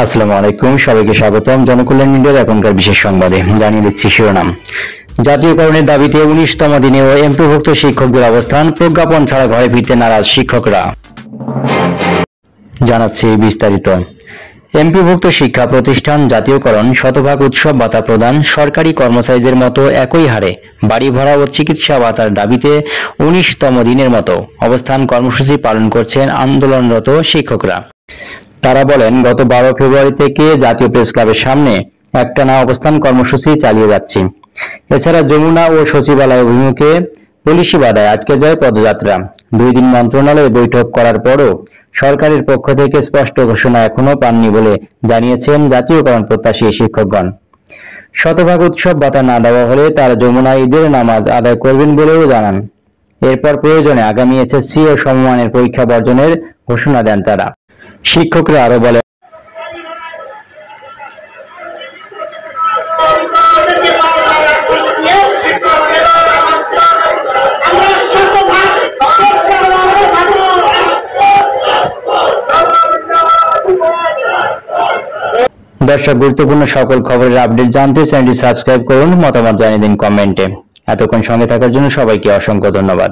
আসসালামু আলাইকুম, সবাইকে স্বাগতম জনকল্যাণ মিডিয়ার এখনকার বিশেষ সংবাদে। জানিয়ে দিচ্ছি শিরোনাম। জাতীয়করণের দাবিতে 19তম দিনেও এমপিভুক্ত শিক্ষকদের অবস্থান, প্রজ্ঞাপন ছাড়া ঘরে ফিরতে নারাজ শিক্ষকরা। জানাচ্ছি বিস্তারিত। এমপিভুক্ত শিক্ষা প্রতিষ্ঠান জাতীয়করণ, শতভাগ উৎসব ভাতা প্রদান, সরকারি কর্মচারীদের মতো একই হারে বাড়ি ভাড়া ও চিকিৎসা ভাতার দাবিতে 19তম দিনের মতো অবস্থান কর্মসূচি পালন করছেন আন্দোলনরত শিক্ষকরা। তারা বলেন, গত 12 ফেব্রুয়ারি থেকে জাতীয় প্রেস ক্লাবের সামনে একটানা অবস্থান কর্মসূচি চালিয়ে যাচ্ছি। এছাড়া যমুনা ও সচিবালয় অভিমুখে পুলিশি বাধায় আটকে যায় পদযাত্রা। 2 দিন মন্ত্রণালয়ে বৈঠক করার পরও সরকারের পক্ষ থেকে স্পষ্ট ঘোষণা এখনো পাননি বলে জানিয়েছেন জাতীয়করণ প্রত্যাশী শিক্ষকগণ। শতভাগ উৎসব ভাতা না দেওয়া হলে তারা যমুনা ঈদের নামাজ আদায় করবেন বলেও জানান। এরপর প্রয়োজনে আগামী এসএসসি ও সমমানের পরীক্ষা বর্জনের ঘোষণা দেন তারা। শিক্ষকরা আরো বলেন, দর্শক, গুরুত্বপূর্ণ সকল খবরের আপডেট জানতে চ্যানেলটি সাবস্ক্রাইব করুন, মতামত জানিয়ে দিন কমেন্টে। এতক্ষণ সঙ্গে থাকার জন্য সবাইকে অসংখ্য ধন্যবাদ।